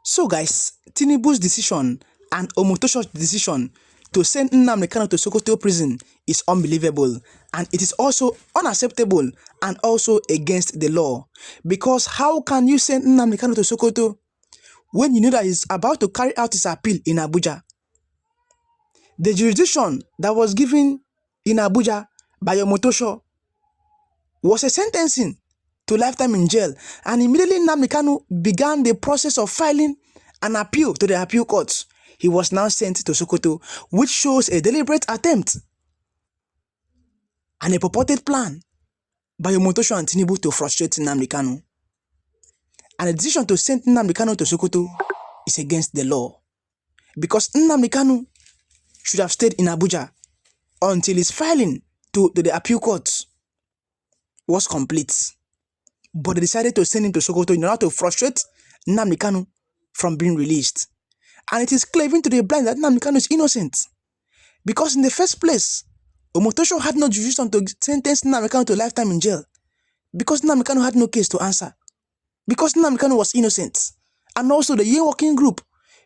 So guys, Tinubu's decision and Omotosho's decision to send Nnamdi Kanu to Sokoto prison is unbelievable, and it is also unacceptable and also against the law. Because how can you send Nnamdi Kanu to Sokoto when you know that he's about to carry out his appeal in Abuja? The jurisdiction that was given in Abuja by Omotosho was a sentencing to lifetime in jail, and immediately Nnamdi Kanu began the process of filing an appeal to the appeal courts. He was now sent to Sokoto, which shows a deliberate attempt and a purported plan by Omotosho and Tinubu to frustrate Nnamdi Kanu. And the decision to send Nnamdi Kanu to Sokoto is against the law, because Nnamdi Kanu should have stayed in Abuja until his filing to the appeal courts was complete. But they decided to send him to Sokoto in order to frustrate Nnamdi Kanu from being released. And it is clear even to the blind that Nnamdi Kanu is innocent. Because in the first place, Omotosho had no jurisdiction to sentence Nnamdi Kanu to lifetime in jail. Because Nnamdi Kanu had no case to answer. Because Nnamdi Kanu was innocent. And also the Yen Working Group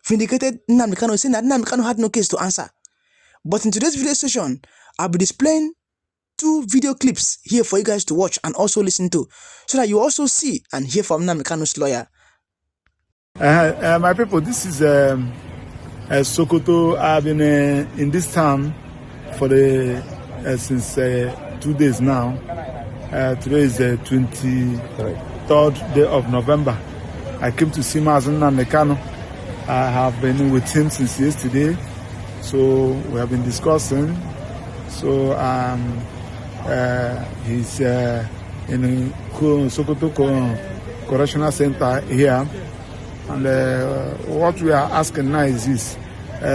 vindicated Nnamdi Kanu, saying that Nnamdi Kanu had no case to answer. But in today's video session, I'll be displaying 2 video clips here for you guys to watch and also listen to, so that you also see and hear from Nnamdi Kanu's lawyer. My people, this is Sokoto. I've been in this town for since 2 days now. Today is the 23rd day of November. I came to see Nnamdi Kanu. I have been with him since yesterday, so we have been discussing. So he's in Sokoto Correctional Center here. And what we are asking now is this.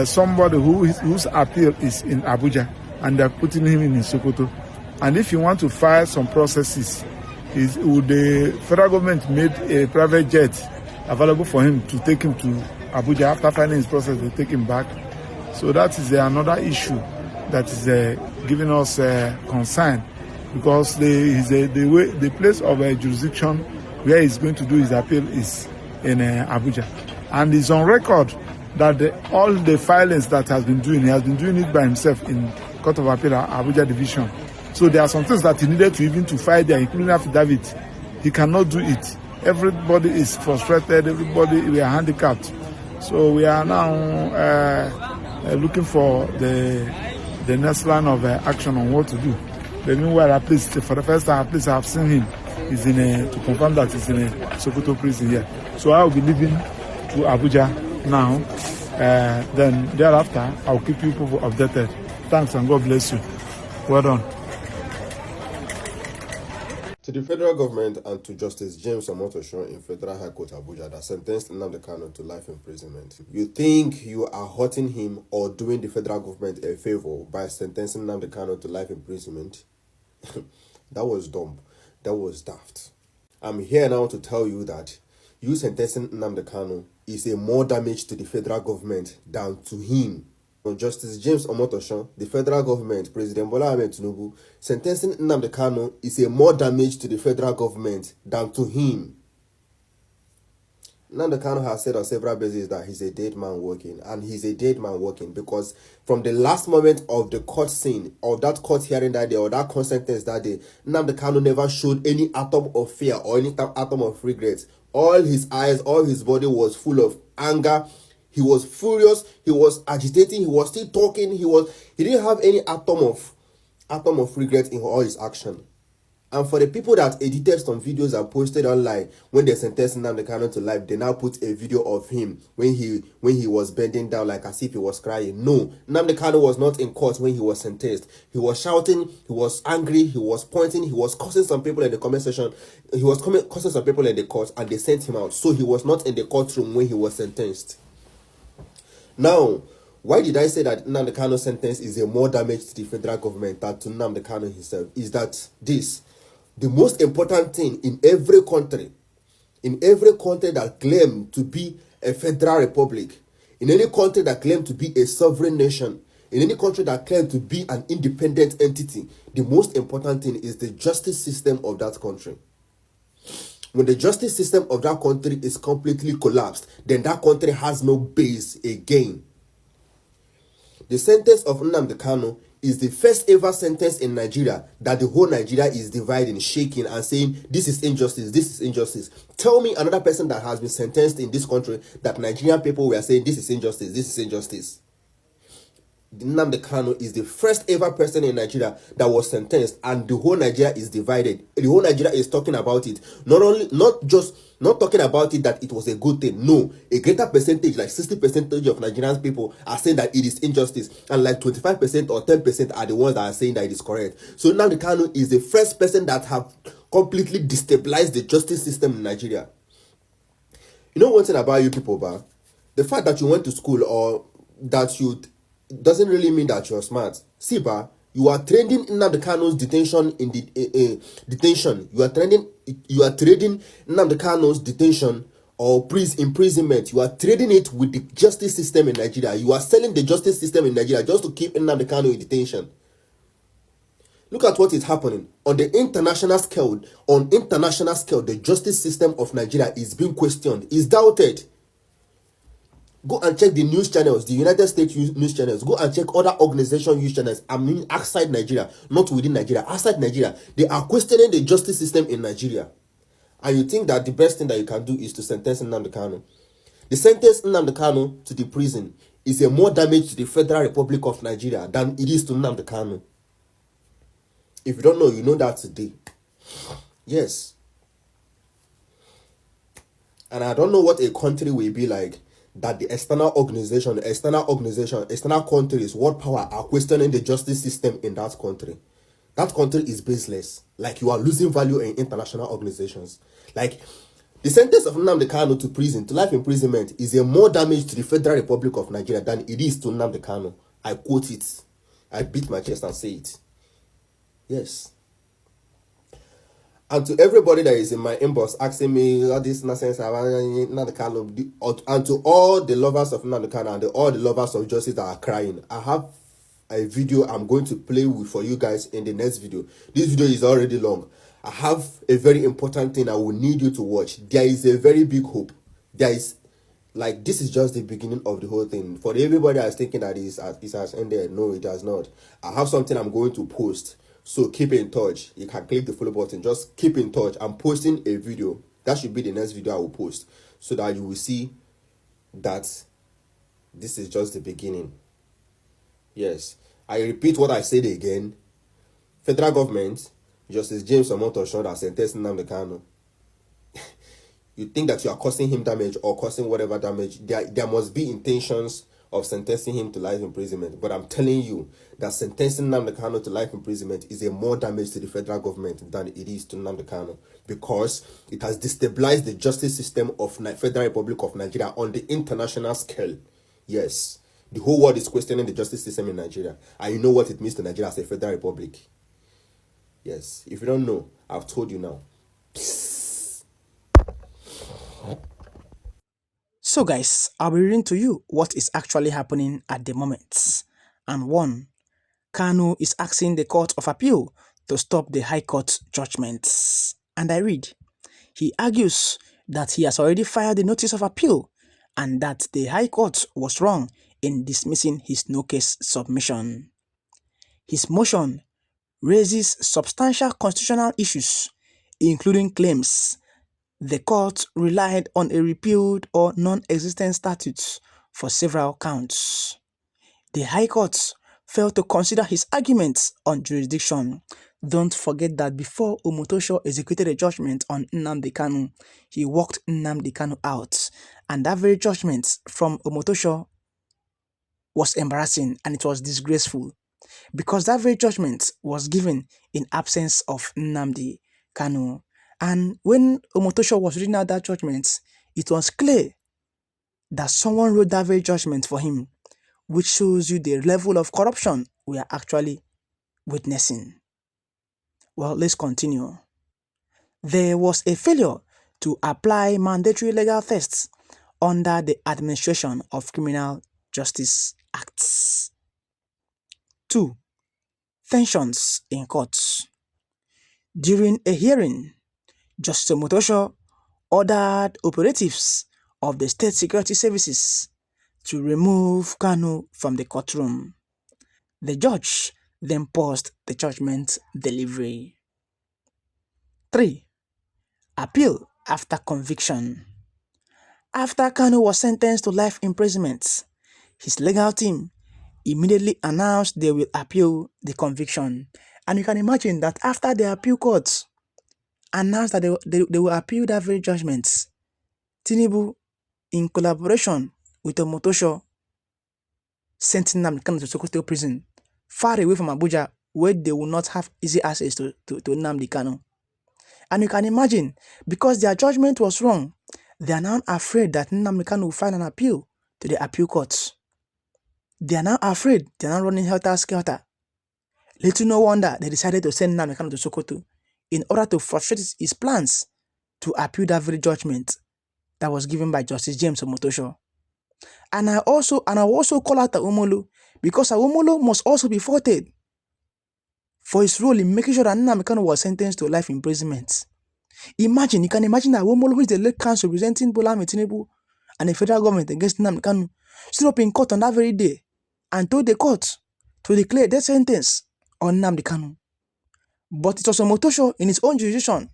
Somebody whose appeal is in Abuja, and they're putting him in Sokoto. And if you want to file some processes, would the federal government made a private jet available for him to take him to Abuja? After filing his process, they take him back. So that is another issue that is giving us concern, because the place of jurisdiction where he's going to do his appeal is in Abuja, and it's on record that all the filings that he has been doing it by himself in Court of Appeal Abuja Division. So there are some things that he needed to file there, including affidavit. He cannot do it. Everybody is frustrated. We are handicapped. So we are now looking for the next line of action on what to do. But meanwhile, at least for the first time, I have seen him. He's to confirm that he's in a Sokoto prison here. So I will be leaving to Abuja now. Then thereafter, I'll keep you people updated. Thanks, and God bless you. Well done. To the federal government and to Justice James Omotosho in Federal High Court Abuja that sentenced Nnamdi Kanu to life imprisonment. You think you are hurting him or doing the federal government a favor by sentencing Nnamdi Kanu to life imprisonment? That was dumb. That was daft. I'm here now to tell you that you sentencing Nnamdi Kanu is a more damage to the federal government than to him. Justice James Omotosho, the federal government, President Bola Tinubu, sentencing Nnamdi Kanu is a more damage to the federal government than to him. Nnamdi Kanu has said on several bases that he's a dead man walking, and he's a dead man walking because from the last moment of the court scene, of that court hearing that day, or that court sentence that day, Nnamdi Kanu never showed any atom of fear or any atom of regret. All his eyes, all his body was full of anger. He was furious. He was agitating. He was still talking. He didn't have any atom of regret in all his action. And for the people that edited some videos and posted online when they sentenced Nnamdi Kanu to life, they now put a video of him when he was bending down like as if he was crying. No, Nnamdi Kanu was not in court when he was sentenced. He was shouting, he was angry, he was pointing, he was cursing some people in the comment section. He was cursing some people in the court, and they sent him out. So he was not in the courtroom when he was sentenced. Now, why did I say that Nnamdi Kanu's sentence is a more damage to the federal government than to Nnamdi Kanu himself? Is that the most important thing in every country that claims to be a federal republic, in any country that claims to be a sovereign nation, in any country that claims to be an independent entity, the most important thing is the justice system of that country. When the justice system of that country is completely collapsed, then that country has no base again. The sentence of Nnamdi Kanu is the first ever sentence in Nigeria that the whole Nigeria is dividing, shaking, and saying, this is injustice, this is injustice. Tell me another person that has been sentenced in this country that Nigerian people were saying, this is injustice, this is injustice. Nnamdi Kanu is the first ever person in Nigeria that was sentenced, and the whole Nigeria is divided. The whole Nigeria is talking about it. Not talking about it that it was a good thing. No, a greater percentage, like 60% of Nigerian people, are saying that it is injustice, and like 25% or 10% are the ones that are saying that it is correct. So Nnamdi Kanu is the first person that have completely destabilized the justice system in Nigeria. You know one thing about you people, but the fact that you went to school or that you doesn't really mean that you're smart. See, you are trading Nnamdi Kanu's detention in the detention. You are trading Nnamdi Kanu's detention or imprisonment. You are trading it with the justice system in Nigeria. You are selling the justice system in Nigeria just to keep Nnamdi Kanu in detention. Look at what is happening on the international scale. On international scale, the justice system of Nigeria is being questioned, is doubted. Go and check the news channels, the United States news channels. Go and check other organization news channels. I mean, outside Nigeria, not within Nigeria. Outside Nigeria, they are questioning the justice system in Nigeria. And you think that the best thing that you can do is to sentence Nnamdi Kanu. The sentence Nnamdi Kanu to the prison is a more damage to the Federal Republic of Nigeria than it is to Nnamdi Kanu. If you don't know, you know that today. Yes. And I don't know what a country will be like that the external countries, world power are questioning the justice system in that country. That country is baseless. Like, you are losing value in international organizations. Like, the sentence of Nnamdi Kanu to prison, to life imprisonment, is a more damage to the Federal Republic of Nigeria than it is to Nnamdi Kanu. I quote it. I beat my chest and say it. Yes. And to everybody that is in my inbox asking me all this nonsense about Nnamdi Kanu, and to all the lovers of Nnamdi Kanu and all the lovers of justice that are crying, I have a video I'm going to play with for you guys in the next video. This video is already long. I have a very important thing I will need you to watch. There is a very big hope. There is, like, this is just the beginning of the whole thing. For everybody that's thinking that it has ended, no, it has not. I have something I'm going to post. So keep in touch. You can click the follow button. Just keep in touch. I'm posting a video. That should be the next video I will post, so that you will see that this is just the beginning. Yes. I repeat what I said again. Federal government, Justice James Omotosho that sentenced Nnamdi Kanu. You think that you are causing him damage or causing whatever damage. There must be intentions of sentencing him to life imprisonment. But I'm telling you that sentencing Nnamdi Kanu to life imprisonment is a more damage to the federal government than it is to Nnamdi Kanu, because it has destabilized the justice system of Federal Republic of Nigeria on the international scale. Yes, the whole world is questioning the justice system in Nigeria, and you know what it means to Nigeria as a federal republic. Yes, if you don't know, I've told you now. So guys, I'll be reading to you what is actually happening at the moment. And 1. Kanu is asking the Court of Appeal to stop the High Court judgments. And I read, he argues that he has already filed the notice of appeal and that the High Court was wrong in dismissing his no-case submission. His motion raises substantial constitutional issues, including claims the court relied on a repealed or non-existent statute for several counts. The High Court failed to consider his arguments on jurisdiction. Don't forget that before Omotosho executed a judgment on Nnamdi Kanu, he walked Nnamdi Kanu out. And that very judgment from Omotosho was embarrassing and it was disgraceful, because that very judgment was given in absence of Nnamdi Kanu. And when Omotosho was reading out that judgment, it was clear that someone wrote that very judgment for him, which shows you the level of corruption we are actually witnessing. Well, let's continue. There was a failure to apply mandatory legal tests under the Administration of Criminal Justice Acts. 2. Tensions in courts. During a hearing, Justice Omotosho ordered operatives of the state security services to remove Kanu from the courtroom. The judge then paused the judgment delivery. 3. Appeal after conviction. After Kanu was sentenced to life imprisonment, his legal team immediately announced they will appeal the conviction. And you can imagine that after the appeal court announced that they will appeal that very judgment, Tinubu, in collaboration with Omotosho, sent Nnamdi Kanu to Sokoto prison, far away from Abuja, where they will not have easy access to Nnamdi Kanu. And you can imagine, because their judgment was wrong, they are now afraid that Nnamdi Kanu will file an appeal to the appeal court. They are now afraid, they are now running helter-skelter. Little no wonder they decided to send Nnamdi Kanu to Sokoto in order to frustrate his plans to appeal that very judgment that was given by Justice James Omotosho. And I will also call out Awomolo, because Awomolo must also be faulted for his role in making sure that Nnamdi Kanu was sentenced to life imprisonment. You can imagine that Awomolo, who is the late counsel representing Bola and Tinubu and the federal government against Nnamdi Kanu, stood up in court on that very day and told the court to declare death sentence on Nnamdi Kanu. But it was Omotosho in his own jurisdiction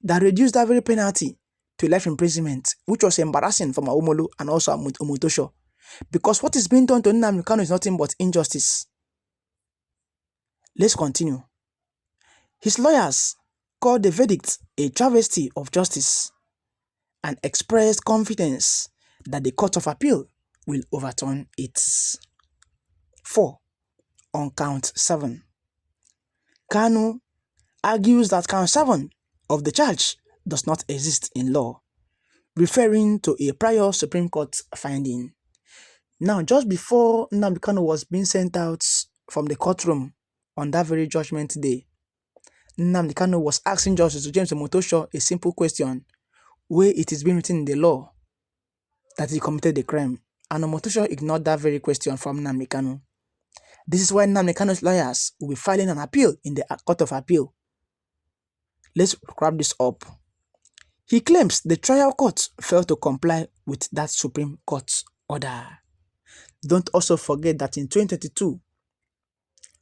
that reduced that very penalty to life imprisonment, which was embarrassing for Awomolo and also Omotosho, because what is being done to Nnamdi Kanu is nothing but injustice. Let's continue. His lawyers called the verdict a travesty of justice and expressed confidence that the Court of Appeal will overturn it. 4. On count 7. Kanu argues that count 7 of the charge does not exist in law, referring to a prior Supreme Court finding. Now, just before Nnamdi Kanu was being sent out from the courtroom on that very judgment day, Nnamdi Kanu was asking Justice James Omotosho a simple question, where it is being written in the law that he committed the crime, and Omotosho ignored that very question from Nnamdi Kanu. This is why Nnamdi Kanu's lawyers will be filing an appeal in the Court of Appeal. Let's wrap this up. He claims the trial court failed to comply with that Supreme Court order. Don't also forget that in 2022,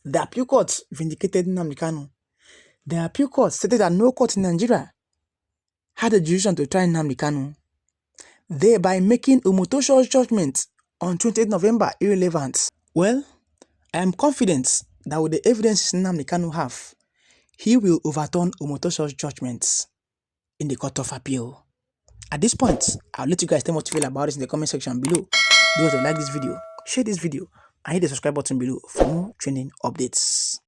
the appeal court vindicated Nnamdi Kanu. The appeal court stated that no court in Nigeria had a jurisdiction to try Nnamdi Kanu, thereby making Omotosho's judgment on 28 November irrelevant. Well, I am confident that with the evidences Nnamdi Kanu have, he will overturn Omotosho's judgments in the Court of Appeal. At this point, I'll let you guys tell me what you feel about this in the comment section below. Those who like this video, share this video, and hit the subscribe button below for more trending updates.